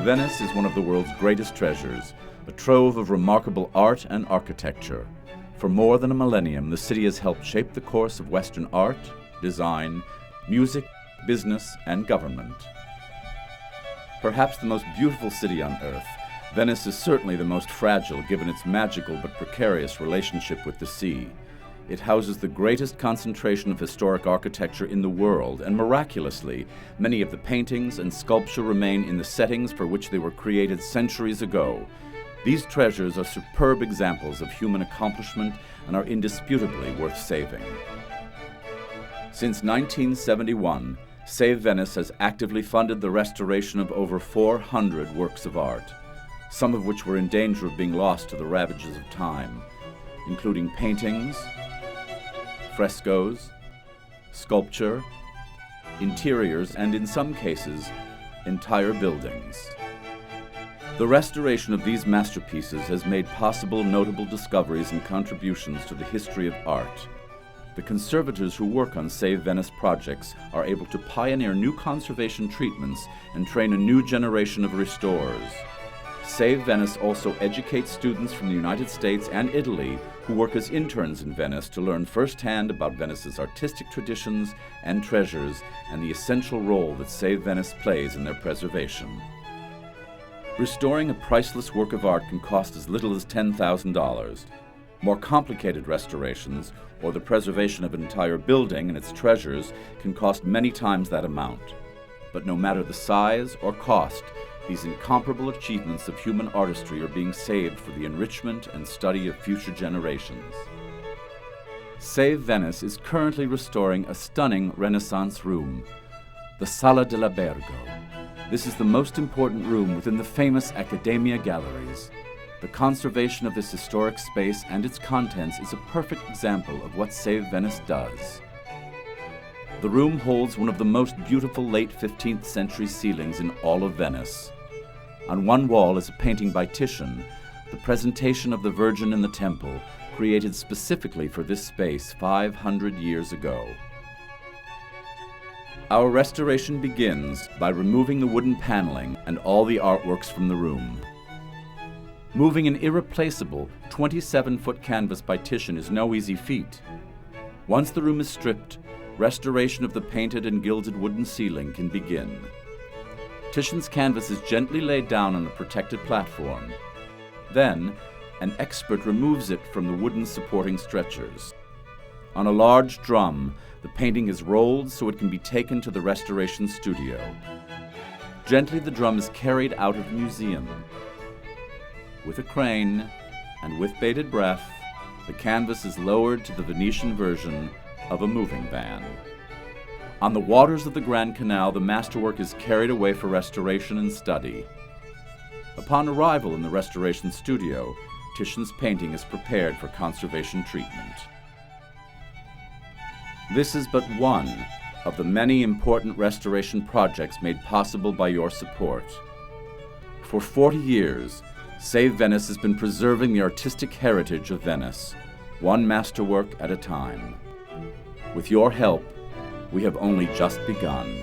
Venice is one of the world's greatest treasures, a trove of remarkable art and architecture. For more than a millennium, the city has helped shape the course of Western art, design, music, business, and government. Perhaps the most beautiful city on earth, Venice is certainly the most fragile given its magical but precarious relationship with the sea. It houses the greatest concentration of historic architecture in the world, and miraculously, many of the paintings and sculpture remain in the settings for which they were created centuries ago. These treasures are superb examples of human accomplishment and are indisputably worth saving. Since 1971, Save Venice has actively funded the restoration of over 400 works of art, some of which were in danger of being lost to the ravages of time, including paintings, frescoes, sculpture, interiors, and in some cases, entire buildings. The restoration of these masterpieces has made possible notable discoveries and contributions to the history of art. The conservators who work on Save Venice projects are able to pioneer new conservation treatments and train a new generation of restorers. Save Venice also educates students from the United States and Italy who work as interns in Venice to learn firsthand about Venice's artistic traditions and treasures and the essential role that Save Venice plays in their preservation. Restoring a priceless work of art can cost as little as $10,000. More complicated restorations, or the preservation of an entire building and its treasures, can cost many times that amount. But no matter the size or cost, these incomparable achievements of human artistry are being saved for the enrichment and study of future generations. Save Venice is currently restoring a stunning Renaissance room, the Sala dell'Albergo. This is the most important room within the famous Accademia galleries. The conservation of this historic space and its contents is a perfect example of what Save Venice does. The room holds one of the most beautiful late 15th century ceilings in all of Venice. On one wall is a painting by Titian, the presentation of the Virgin in the Temple, created specifically for this space 500 years ago. Our restoration begins by removing the wooden paneling and all the artworks from the room. Moving an irreplaceable 27-foot canvas by Titian is no easy feat. Once the room is stripped, restoration of the painted and gilded wooden ceiling can begin. Titian's canvas is gently laid down on a protected platform. Then, an expert removes it from the wooden supporting stretchers. On a large drum, the painting is rolled so it can be taken to the restoration studio. Gently, the drum is carried out of the museum. With a crane and with bated breath, the canvas is lowered to the Venetian version of a moving van. On the waters of the Grand Canal, the masterwork is carried away for restoration and study. Upon arrival in the restoration studio, Titian's painting is prepared for conservation treatment. This is but one of the many important restoration projects made possible by your support. For 40 years, Save Venice has been preserving the artistic heritage of Venice, one masterwork at a time. With your help, we have only just begun.